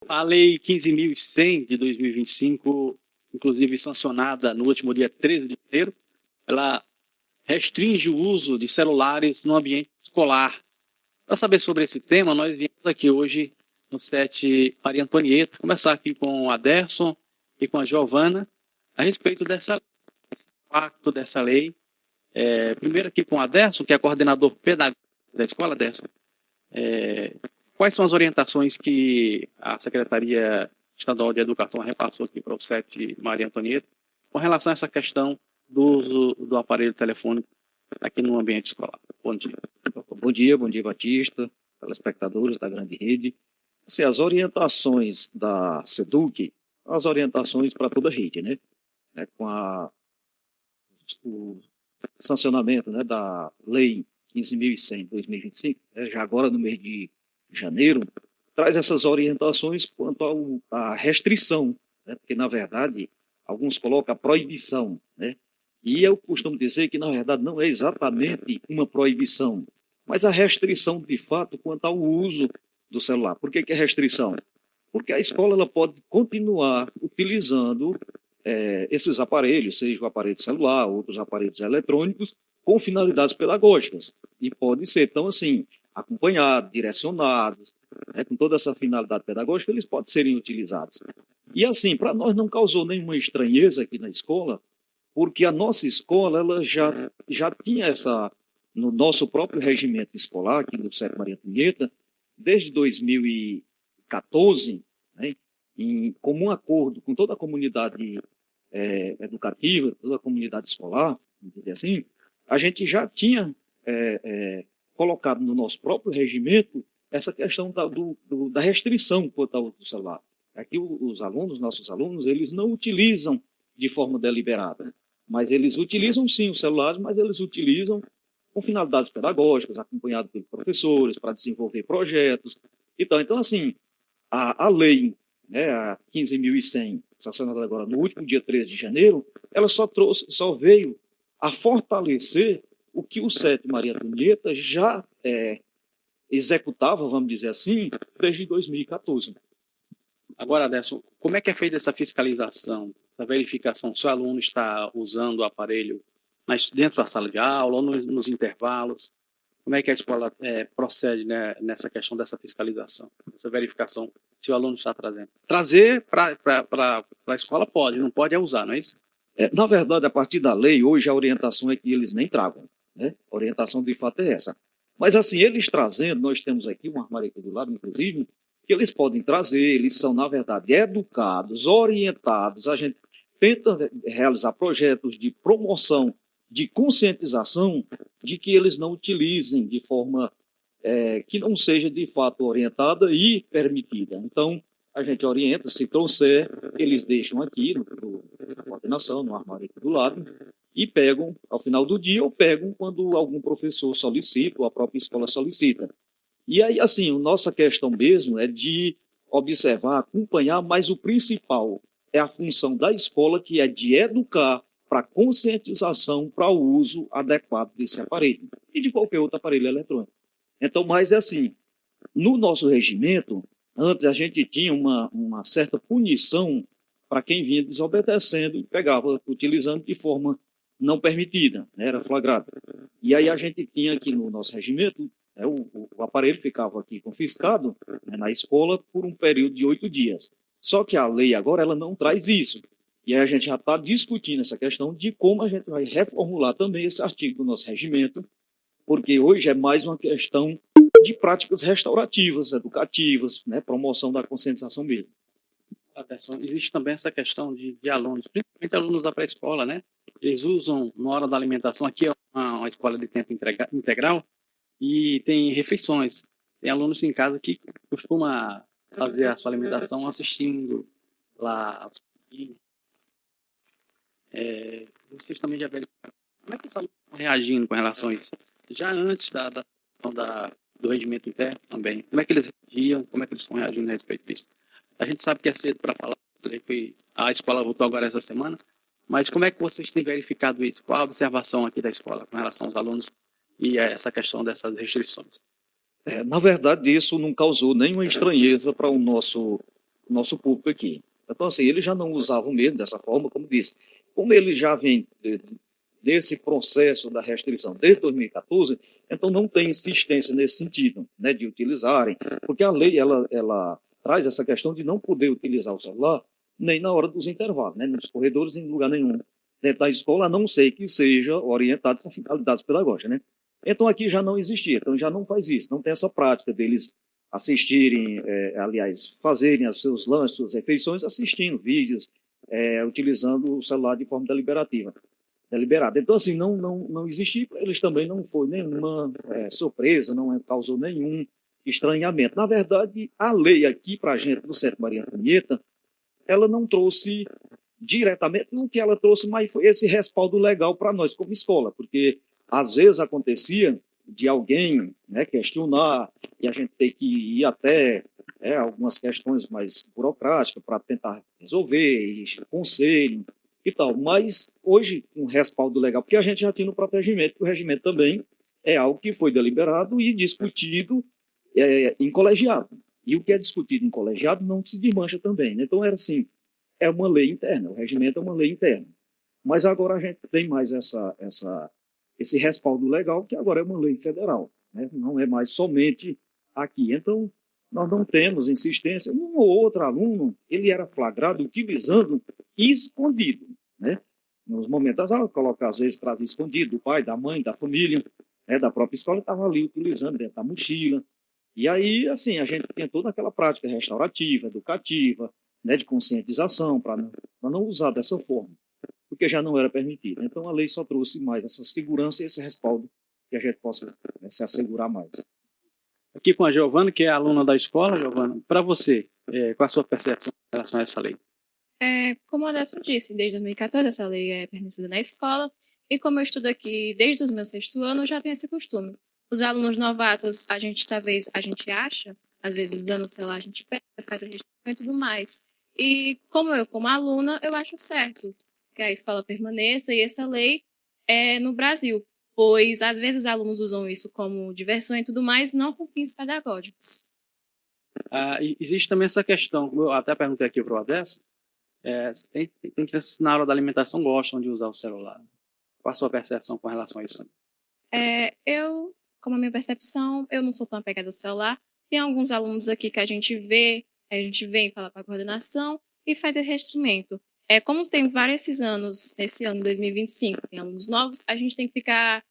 A Lei 15.100 de 2025, inclusive sancionada no último dia 13 de janeiro, ela restringe o uso de celulares no ambiente escolar. Para saber sobre esse tema, nós viemos aqui hoje no SET Maria Antonieta, conversar aqui com o Aderson e com a Giovana a respeito dessa impacto dessa lei. Primeiro aqui com o Aderson, que é coordenador pedagógico da escola. Aderson, quais são as orientações que a Secretaria Estadual de Educação repassou aqui para o SET Maria Antonieta com relação a essa questão do uso do aparelho telefônico aqui no ambiente escolar? Bom dia. Bom dia, Batista, telespectadores da Grande Rede. Assim, as orientações da SEDUC, as orientações para toda a rede, né? Com o sancionamento, né, da Lei 15.100 de 2025, já agora no mês de janeiro, traz essas orientações quanto à restrição, né? Porque, na verdade, alguns colocam a proibição, né? E eu costumo dizer que, na verdade, não é exatamente uma proibição, mas a restrição, de fato, quanto ao uso do celular. Por que é restrição? Porque a escola ela pode continuar utilizando esses aparelhos, seja o aparelho celular, outros aparelhos eletrônicos, com finalidades pedagógicas. E pode ser, então, assim, acompanhados, direcionados, né, com toda essa finalidade pedagógica, eles podem serem utilizados. E, assim, para nós não causou nenhuma estranheza aqui na escola, porque a nossa escola ela já tinha essa, no nosso próprio regimento escolar, aqui no SET Maria Antonieta, desde 2014, né, em comum acordo com toda a comunidade educativa, toda a comunidade escolar, assim, a gente já tinha colocado no nosso próprio regimento essa questão da restrição quanto ao celular. Aqui os alunos, nossos alunos, eles não utilizam de forma deliberada, mas eles utilizam sim os celulares, mas eles utilizam com finalidades pedagógicas, acompanhado pelos professores, para desenvolver projetos. Então assim, a lei, né, a 15.100, sancionada agora no último dia 13 de janeiro, ela só veio a fortalecer o que o SET Maria Antonieta já executava, vamos dizer assim, desde 2014. Agora, Aderson, como é que é feita essa fiscalização, essa verificação se o aluno está usando o aparelho dentro da sala de aula ou nos intervalos? Como é que a escola procede, né, nessa questão dessa fiscalização, essa verificação se o aluno está trazendo? Trazer para a escola pode, não pode usar, não é isso? Na verdade, a partir da lei, hoje a orientação é que eles nem tragam, né? A orientação de fato é essa. Mas assim, eles trazendo, nós temos aqui um armário aqui do lado, inclusive, que eles podem trazer, eles são, na verdade, educados, orientados, a gente tenta realizar projetos de promoção, de conscientização, de que eles não utilizem de forma que não seja de fato orientada e permitida. Então, a gente orienta, se trouxer, eles deixam aqui na coordenação, no armário aqui do lado, e pegam ao final do dia ou pegam quando algum professor solicita ou a própria escola solicita. E aí, assim, a nossa questão mesmo é de observar, acompanhar, mas o principal é a função da escola, que é de educar para conscientização para o uso adequado desse aparelho e de qualquer outro aparelho eletrônico. Então, mas é assim, no nosso regimento, antes a gente tinha uma certa punição para quem vinha desobedecendo e pegava, utilizando de forma não permitida, né, era flagrado. E aí a gente tinha aqui no nosso regimento, o aparelho ficava aqui confiscado, né, na escola por um período de 8 dias. Só que a lei agora ela não traz isso. E aí a gente já está discutindo essa questão de como a gente vai reformular também esse artigo do nosso regimento, porque hoje é mais uma questão de práticas restaurativas, educativas, né, promoção da conscientização mesmo. Existe também essa questão de alunos, principalmente alunos da pré-escola, né? Eles usam, na hora da alimentação, aqui é uma escola de tempo integral, e tem refeições. Tem alunos em casa que costuma fazer a sua alimentação assistindo lá. Vocês também já verificaram. Como é que estão reagindo com relação a isso? Já antes do regimento interno também. Como é que eles reagiam? Como é que eles estão reagindo a respeito disso? A gente sabe que é cedo para falar. A escola voltou agora essa semana. Mas como é que vocês têm verificado isso? Qual a observação aqui da escola com relação aos alunos e a essa questão dessas restrições? Na verdade, isso não causou nenhuma estranheza para o nosso nosso público aqui. Então, assim, eles já não usavam mesmo dessa forma, como disse. Como eles já vêm desse processo da restrição desde 2014, então não tem insistência nesse sentido, né, de utilizarem, porque a lei ela traz essa questão de não poder utilizar o celular nem na hora dos intervalos, né, nos corredores, em lugar nenhum dentro da escola, a não ser que seja orientado com finalidades pedagógicas, né? Então aqui já não existia, então já não faz isso, não tem essa prática deles assistirem, aliás, fazerem os seus lanches, suas refeições, assistindo vídeos, utilizando o celular de forma deliberada. Então, assim, não existia, eles também não foi nenhuma surpresa, não causou nenhum estranhamento. Na verdade, a lei aqui para a gente do Centro Maria Antonieta, ela não trouxe diretamente, o que ela trouxe, mas foi esse respaldo legal para nós como escola, porque às vezes acontecia de alguém, né, questionar e a gente ter que ir até algumas questões mais burocráticas para tentar resolver, e conselho e tal. Mas hoje, um respaldo legal, porque a gente já tinha no protegimento, que o regimento também é algo que foi deliberado e discutido em colegiado. E o que é discutido em colegiado não se desmancha também, né? Então, era assim, é uma lei interna, o regimento é uma lei interna. Mas agora a gente tem mais esse respaldo legal, que agora é uma lei federal, né? Não é mais somente aqui. Então, nós não temos insistência. Um ou outro aluno, ele era flagrado utilizando escondido, né? Nos momentos, colocar, às vezes, trazia escondido do pai, da mãe, da família, né? Da própria escola, estava ali utilizando dentro da mochila. E aí, assim, a gente tem toda aquela prática restaurativa, educativa, né? De conscientização, para não usar dessa forma, porque já não era permitido. Então, a lei só trouxe mais essa segurança e esse respaldo que a gente possa, né, se assegurar mais. Aqui com a Giovana, que é aluna da escola. Giovana, para você, qual a sua percepção em relação a essa lei? Como o Adelson disse, desde 2014 essa lei é permitida na escola, e como eu estudo aqui desde o meu 6º ano, eu já tenho esse costume. Os alunos novatos, a gente acha, às vezes usando o celular a gente pega, faz a restrição e tudo mais. E como aluna, eu acho certo que a escola permaneça e essa lei é no Brasil, pois às vezes os alunos usam isso como diversão e tudo mais, não com fins pedagógicos. Existe também essa questão, eu até perguntei aqui para o Adesso, tem crianças que na hora da alimentação gostam de usar o celular. Qual a sua percepção com relação a isso? Como a minha percepção, eu não sou tão apegada ao celular. Tem alguns alunos aqui que a gente vem falar para a coordenação e faz o restringimento. Como tem vários esses anos, esse ano 2025, tem alunos novos, a gente tem que ficar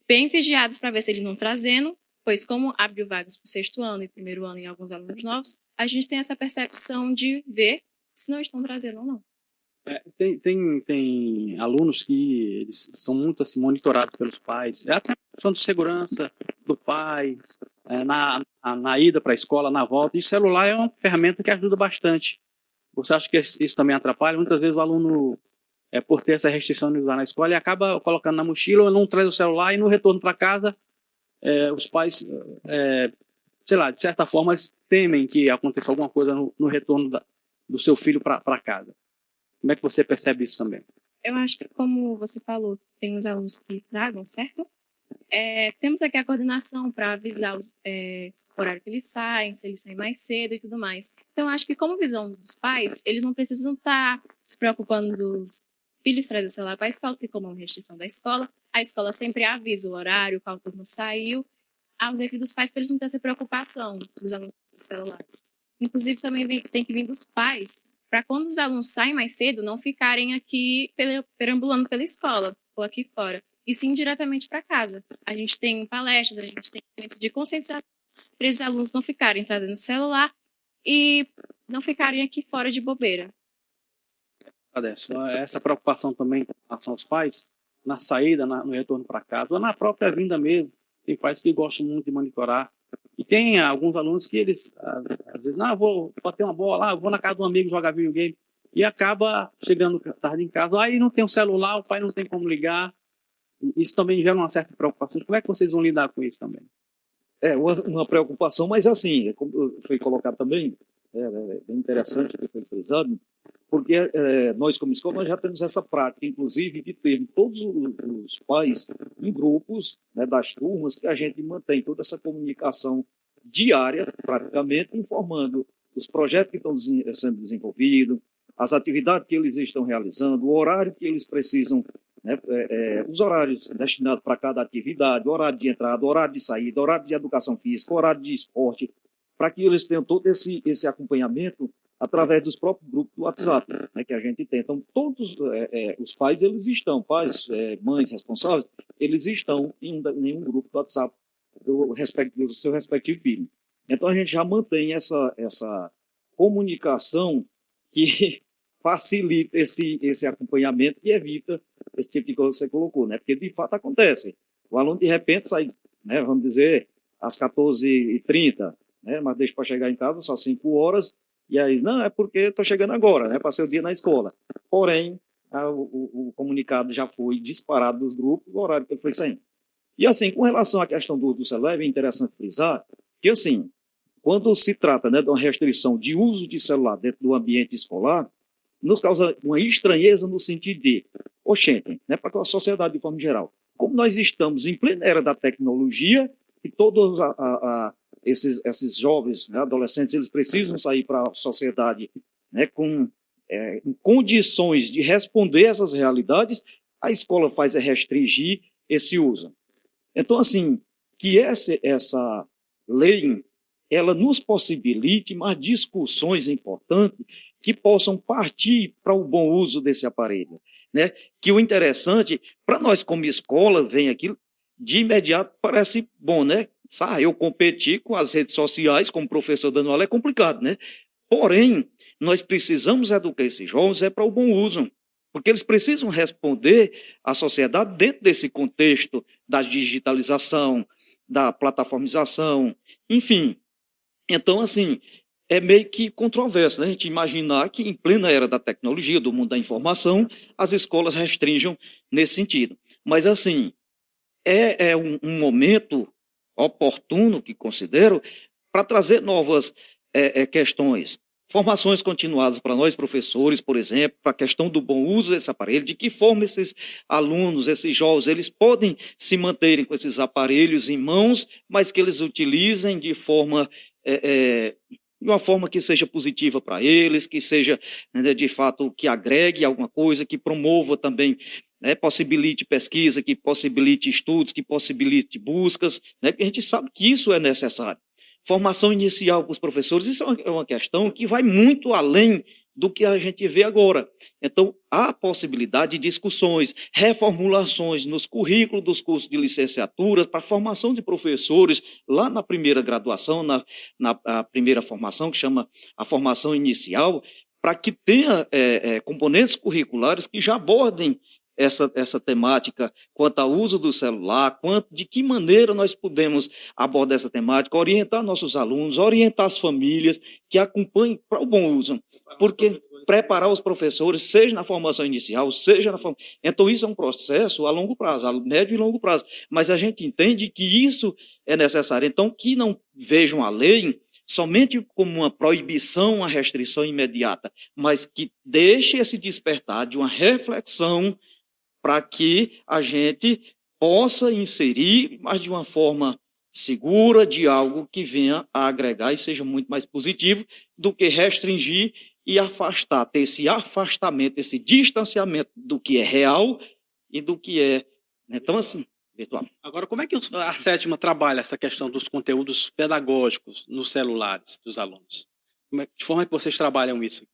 bem vigiados para ver se eles não trazendo, pois como abriu vagas para o 6º ano e 1º ano em alguns alunos novos, a gente tem essa percepção de ver se não estão trazendo ou não. Tem alunos que eles são muito assim, monitorados pelos pais. É até a questão de segurança do pai, na ida para a escola, na volta. E o celular é uma ferramenta que ajuda bastante. Você acha que isso também atrapalha? Muitas vezes o aluno, por ter essa restrição de usar na escola, ele acaba colocando na mochila ou não traz o celular, e no retorno para casa, os pais, sei lá, de certa forma, eles temem que aconteça alguma coisa no retorno do seu filho para casa. Como é que você percebe isso também? Eu acho que, como você falou, tem os alunos que tragam, certo? Temos aqui a coordenação para avisar o horário que eles saem, se eles saem mais cedo e tudo mais. Então, acho que, como visão dos pais, eles não precisam estar se preocupando dos filhos trazerem o celular para a escola, porque, como é uma restrição da escola, a escola sempre avisa o horário, qual turma saiu, ao devido dos pais, para eles não terem essa preocupação dos alunos dos celulares. Inclusive, também tem que vir dos pais, para quando os alunos saem mais cedo, não ficarem aqui perambulando pela escola ou aqui fora, e sim diretamente para casa. A gente tem palestras, a gente tem momentos de conscientização para os alunos não ficarem trazendo celular e não ficarem aqui fora de bobeira. Adesso, essa preocupação também com relação aos pais, na saída, no retorno para casa, ou na própria vinda mesmo. Tem pais que gostam muito de monitorar. E tem alguns alunos que eles, às vezes, vou bater uma bola, vou na casa de um amigo jogar videogame, e acaba chegando tarde em casa, aí não tem um celular, o pai não tem como ligar. Isso também gera uma certa preocupação. Como é que vocês vão lidar com isso também? Uma preocupação, mas assim, como foi colocado também, bem interessante que foi frisado, porque nós, como escola, nós já temos essa prática, inclusive, de ter todos os pais em grupos, né, das turmas, que a gente mantém toda essa comunicação diária, praticamente, informando os projetos que estão sendo desenvolvidos, as atividades que eles estão realizando, o horário que eles precisam, né, os horários destinados para cada atividade, o horário de entrada, o horário de saída, o horário de educação física, o horário de esporte, para que eles tenham todo esse acompanhamento através dos próprios grupos do WhatsApp, né, que a gente tem. Então, todos os pais, mães responsáveis, eles estão em um grupo do WhatsApp do seu respectivo filho. Então, a gente já mantém essa comunicação que facilita esse acompanhamento e evita esse tipo de coisa que você colocou, né? Porque, de fato, acontece. O aluno, de repente, sai, né, vamos dizer, às 14h30, né, mas deixa para chegar em casa só 5 horas, e aí, não, é porque estou chegando agora, né? Passei o dia na escola. Porém, o comunicado já foi disparado dos grupos, o horário que ele foi saindo. E assim, com relação à questão do celular, é interessante frisar que, assim, quando se trata, né, de uma restrição de uso de celular dentro do ambiente escolar, nos causa uma estranheza no sentido de, oxente, né, para a sociedade de forma geral, como nós estamos em plena era da tecnologia e todos esses jovens, né, adolescentes, eles precisam sair para a sociedade, né, em condições de responder a essas realidades, a escola faz restringir esse uso. Então, assim, que essa lei, ela nos possibilite mais discussões importantes que possam partir para o bom uso desse aparelho, né? Que o interessante, para nós como escola, vem aquilo, de imediato parece bom, né? Eu competir com as redes sociais como professor dando aula é complicado, né? Porém, nós precisamos educar esses jovens para o bom uso, porque eles precisam responder à sociedade dentro desse contexto da digitalização, da plataformização, enfim. Então, assim, é meio que controverso, né? A gente imaginar que em plena era da tecnologia, do mundo da informação, as escolas restringam nesse sentido. Mas, assim, é um momento oportuno, que considero, para trazer novas questões. Formações continuadas para nós, professores, por exemplo, para a questão do bom uso desse aparelho, de que forma esses alunos, esses jovens, eles podem se manterem com esses aparelhos em mãos, mas que eles utilizem de uma forma que seja positiva para eles, que seja, né, de fato, que agregue alguma coisa, que promova também, né, possibilite pesquisa, que possibilite estudos, que possibilite buscas, né, porque a gente sabe que isso é necessário. Formação inicial para os professores, isso é uma questão que vai muito além do que a gente vê agora. Então, há possibilidade de discussões, reformulações nos currículos dos cursos de licenciatura para a formação de professores lá na primeira graduação, na primeira formação, que chama a formação inicial, para que tenha componentes curriculares que já abordem essa temática quanto ao uso do celular, de que maneira nós podemos abordar essa temática, orientar nossos alunos, orientar as famílias que acompanhem para o bom uso, porque preparar os professores, seja na formação inicial, seja na formação... Então, isso é um processo a longo prazo, a médio e longo prazo, mas a gente entende que isso é necessário. Então, que não vejam a lei somente como uma proibição, uma restrição imediata, mas que deixe esse despertar de uma reflexão para que a gente possa inserir, mas de uma forma segura, de algo que venha a agregar e seja muito mais positivo do que restringir e afastar, ter esse afastamento, esse distanciamento do que é real e do que é, então, assim, virtual. Agora, como é que a sétima trabalha essa questão dos conteúdos pedagógicos nos celulares dos alunos? De forma que vocês trabalham isso?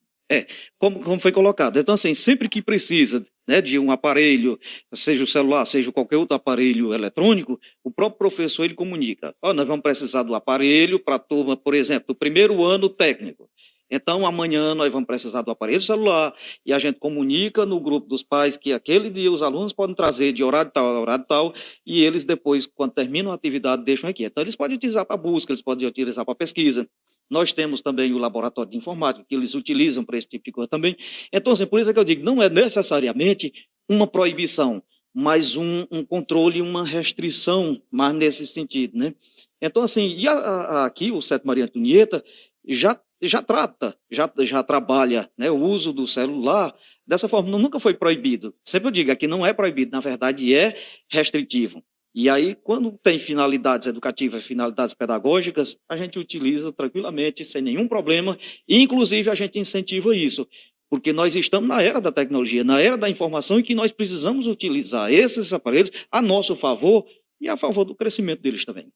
Como foi colocado. Então, assim, sempre que precisa, né, de um aparelho, seja o celular, seja qualquer outro aparelho eletrônico, o próprio professor ele comunica. Nós vamos precisar do aparelho para a turma, por exemplo, do primeiro ano técnico. Então, amanhã nós vamos precisar do aparelho celular e a gente comunica no grupo dos pais que aquele dia os alunos podem trazer de horário tal a horário tal e eles depois, quando terminam a atividade, deixam aqui. Então, eles podem utilizar para busca, eles podem utilizar para pesquisa. Nós temos também o laboratório de informática, que eles utilizam para esse tipo de coisa também. Então, assim, por isso é que eu digo, não é necessariamente uma proibição, mas um controle, uma restrição, mas nesse sentido, né? Então, assim, e aqui o Sete Maria Antonieta já trabalha, né, o uso do celular dessa forma, nunca foi proibido. Sempre eu digo, aqui não é proibido, na verdade é restritivo. E aí, quando tem finalidades educativas, finalidades pedagógicas, a gente utiliza tranquilamente, sem nenhum problema, e inclusive a gente incentiva isso, porque nós estamos na era da tecnologia, na era da informação, em que nós precisamos utilizar esses aparelhos a nosso favor e a favor do crescimento deles também.